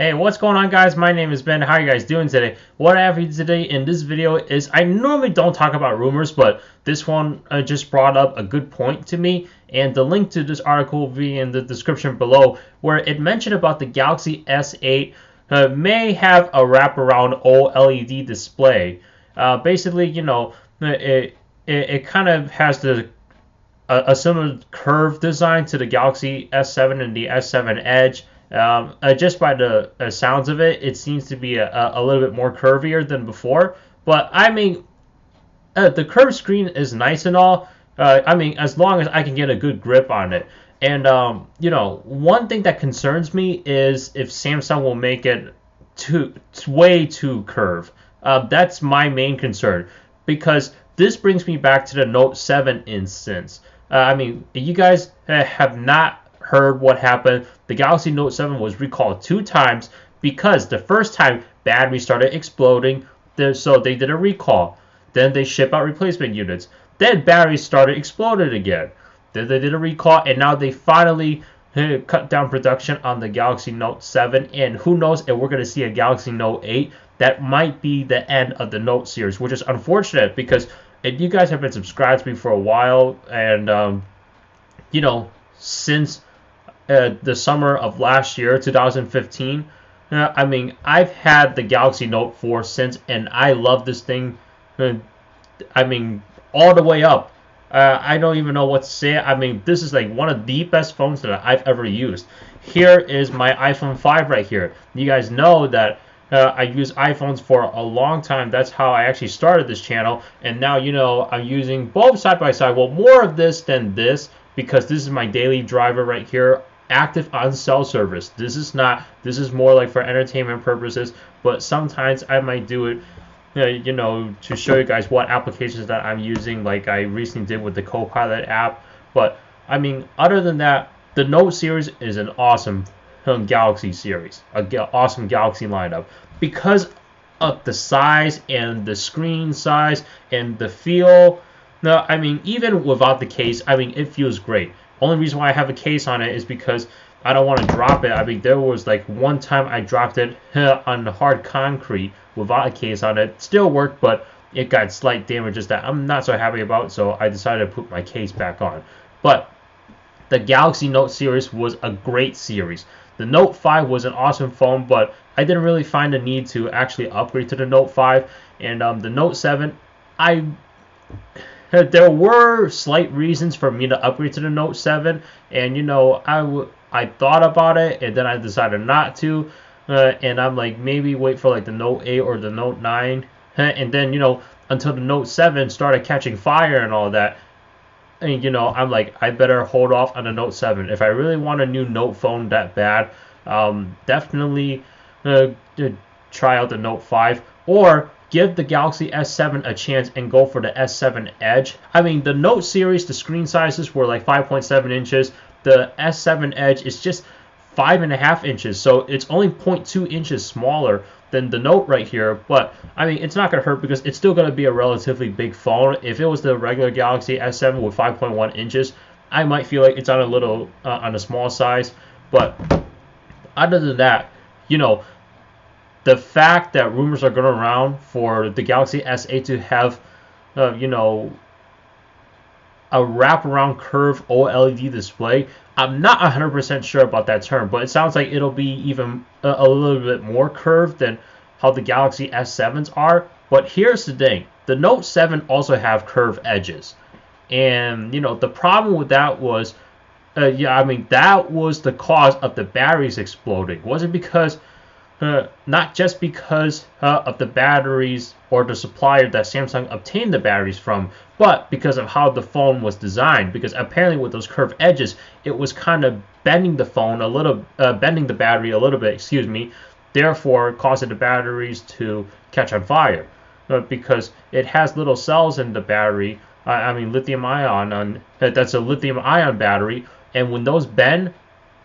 Hey, what's going on, guys? My name is Ben. How are you guys doing today? What I have here today in this video is I normally don't talk about rumors, but this one just brought up a good point to me, and the link to this article will be in the description below, where it mentioned about the Galaxy S8 may have a wraparound OLED display. Basically, it kind of has a similar curved design to the Galaxy S7 and the S7 Edge. Just by the sounds of it, it seems to be a little bit more curvier than before. But I mean, the curved screen is nice and all. I mean, as long as I can get a good grip on it. And one thing that concerns me is if Samsung will make it way too curved. That's my main concern, because this brings me back to the Note 7 instance. I mean, you guys have not heard what happened. The Galaxy Note 7 was recalled 2 times because the first time battery started exploding, so they did a recall. Then they ship out replacement units. Then batteries started exploding again. Then they did a recall, and now they finally cut down production on the Galaxy Note 7. And who knows if we're going to see a Galaxy Note 8. That might be the end of the Note series, which is unfortunate because if you guys have been subscribed to me for a while, and since the summer of last year, 2015. I mean, I've had the Galaxy Note 4 since, and I love this thing. I mean, all the way up. I don't even know what to say. I mean, this is like one of the best phones that I've ever used. Here is my iPhone 5 right here. You guys know that I use iPhones for a long time. That's how I actually started this channel. And now, I'm using both side by side. Well, more of this than this, because this is my daily driver right here, active on cell service. This is more like for entertainment purposes, but sometimes I might do it to show you guys what applications that I'm using, like I recently did with the Copilot app. But I mean, other than that, the Note series is an awesome Galaxy series, awesome Galaxy lineup, because of the size and the screen size and the feel. No, I mean, even without the case, I mean, it feels great. Only reason why I have a case on it is because I don't want to drop it. I mean, there was like one time I dropped it on hard concrete without a case on it. Still worked, but it got slight damages that I'm not so happy about, so I decided to put my case back on. But the Galaxy Note series was a great series. The Note 5 was an awesome phone, but I didn't really find the need to actually upgrade to the Note 5. And the Note 7, there were slight reasons for me to upgrade to the Note 7, and I thought about it, and then I decided not to, and I'm like, maybe wait for like the Note 8 or the Note 9, and then until the Note 7 started catching fire and all that, and I'm like, I better hold off on the Note 7. If I really want a new Note phone that bad, definitely try out the Note 5, or give the Galaxy S7 a chance and go for the S7 Edge. I mean, the Note series, the screen sizes were like 5.7 inches. The S7 Edge is just 5.5 inches, so it's only 0.2 inches smaller than the Note right here. But I mean, it's not going to hurt because it's still going to be a relatively big phone. If it was the regular Galaxy S7 with 5.1 inches, I might feel like it's on a little on the small size. But other than that, the fact that rumors are going around for the Galaxy S8 to have, a wraparound curved OLED display, I'm not 100% sure about that term, but it sounds like it'll be even a little bit more curved than how the Galaxy S7s are. But here's the thing. The Note 7 also have curved edges. And, the problem with that was, that was the cause of the batteries exploding. It wasn't because... not just because of the batteries or the supplier that Samsung obtained the batteries from, but because of how the phone was designed. Because apparently with those curved edges, it was kind of bending the battery a little bit, therefore causing the batteries to catch on fire. Because it has little cells in the battery, lithium ion, that's a lithium ion battery, and when those bend,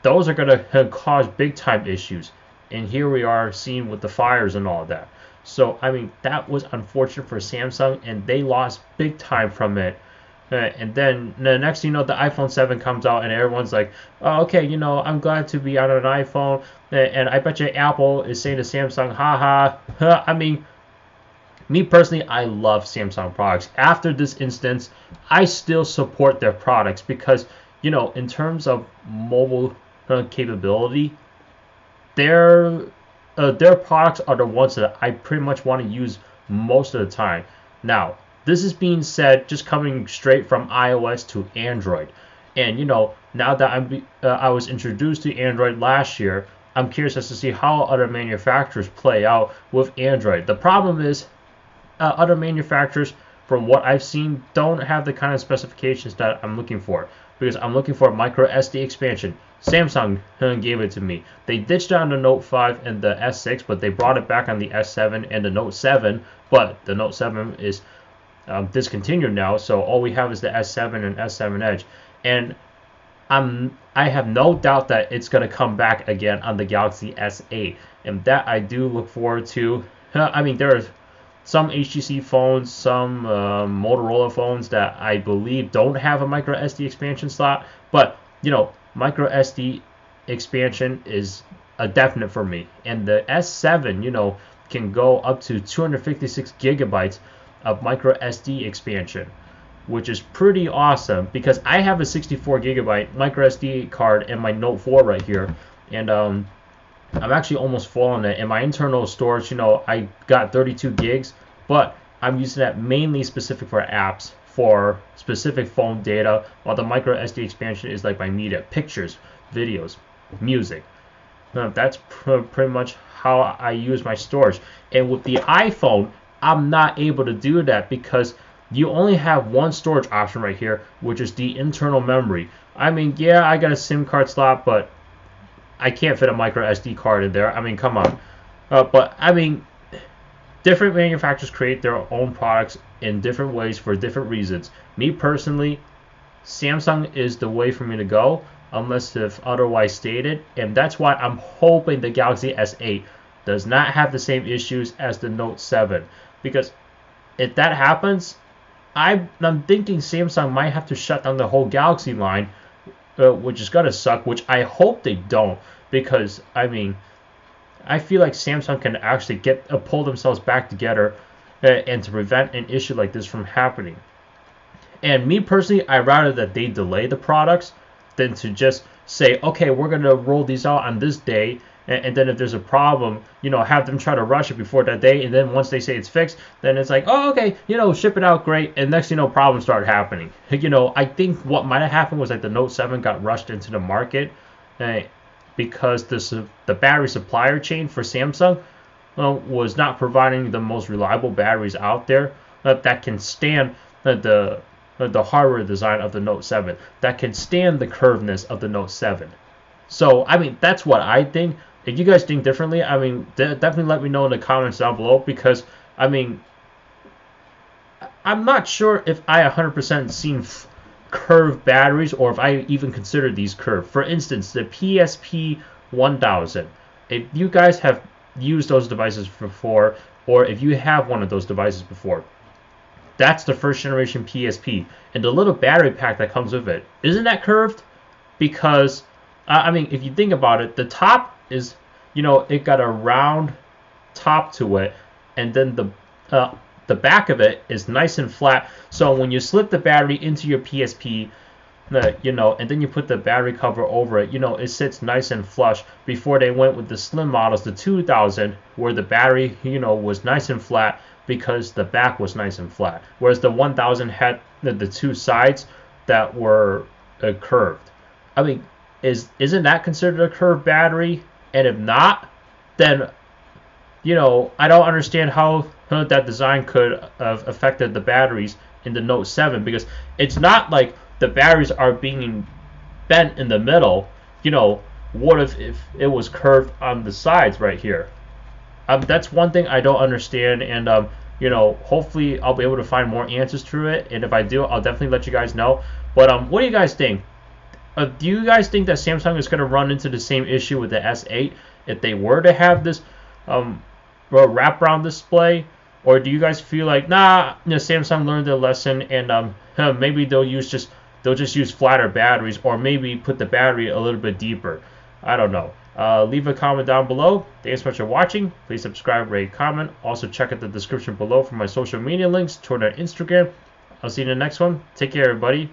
those are going to cause big time issues. And here we are seeing with the fires and all that. So, I mean, that was unfortunate for Samsung, and they lost big time from it. And then the next thing you know, the iPhone 7 comes out, and everyone's like, oh, okay, I'm glad to be on an iPhone. And I bet you Apple is saying to Samsung, haha. I mean, me personally, I love Samsung products. After this instance, I still support their products because, in terms of mobile capability, their products are the ones that I pretty much want to use most of the time. Now, this is being said just coming straight from iOS to Android, and now that I was introduced to Android last year, I'm curious as to see how other manufacturers play out with Android. The problem is, other manufacturers, from what I've seen, don't have the kind of specifications that I'm looking for, because I'm looking for micro SD expansion. Samsung gave it to me. They ditched it on the Note 5 and the S6, but they brought it back on the S7 and the Note 7. But the Note 7 is discontinued now, so all we have is the S7 and S7 Edge. And I have no doubt that it's going to come back again on the Galaxy S8, and that I do look forward to. I mean, there are some HTC phones, some Motorola phones that I believe don't have a micro SD expansion slot, but micro SD expansion is a definite for me. And the S7, can go up to 256 gigabytes of micro SD expansion, which is pretty awesome because I have a 64 gigabyte micro SD card in my Note 4 right here, and I'm actually almost full on it. In my internal storage, I got 32 gigs, but I'm using that mainly specific for apps, for specific phone data, while the micro SD expansion is like my media, pictures, videos, music. That's pretty much how I use my storage. And with the iPhone, I'm not able to do that because you only have one storage option right here, which is the internal memory. I mean, yeah, I got a SIM card slot, but I can't fit a micro SD card in there. I mean, come on. But I mean, different manufacturers create their own products in different ways for different reasons. Me personally, Samsung is the way for me to go, unless if otherwise stated, and that's why I'm hoping the Galaxy S8 does not have the same issues as the Note 7, because if that happens, I'm thinking Samsung might have to shut down the whole Galaxy line, which is gonna suck, which I hope they don't, because I mean, I feel like Samsung can actually pull themselves back together and to prevent an issue like this from happening. And me personally, I'd rather that they delay the products than to just say, okay, we're going to roll these out on this day, and then if there's a problem, have them try to rush it before that day, and then once they say it's fixed, then it's like, oh, okay, ship it out, great, and next problems start happening. I think what might have happened was like the Note 7 got rushed into the market because the battery supplier chain for Samsung was not providing the most reliable batteries out there that can stand the hardware design of the Note 7, that can stand the curvedness of the Note 7. So, I mean, that's what I think. If you guys think differently, I mean, definitely let me know in the comments down below, because, I mean, I'm not sure if I 100% seen curved batteries, or if I even consider these curved. For instance, the PSP 1000. If you guys have used those devices before, or if you have one of those devices before, that's the first generation PSP, and the little battery pack that comes with it, isn't that curved? Because I mean, if you think about it, the top is, it got a round top to it, and then the back of it is nice and flat. So when you slip the battery into your PSP, and then you put the battery cover over it, it sits nice and flush. Before they went with the slim models, the 2000, where the battery, was nice and flat because the back was nice and flat. Whereas the 1000 had the two sides that were curved. I mean, isn't that considered a curved battery? And if not, then I don't understand how that design could have affected the batteries in the Note 7, because it's not like the batteries are being bent in the middle. What if it was curved on the sides right here? That's one thing I don't understand, and hopefully I'll be able to find more answers to it, and if I do, I'll definitely let you guys know. But what do you guys think? Do you guys think that Samsung is going to run into the same issue with the S8 if they were to have this wraparound display? Or do you guys feel like, nah, Samsung learned their lesson, and maybe they'll just use flatter batteries, or maybe put the battery a little bit deeper? I don't know. Leave a comment down below. Thanks so much for watching. Please subscribe, rate, comment. Also check out the description below for my social media links, Twitter and Instagram. I'll see you in the next one. Take care, everybody.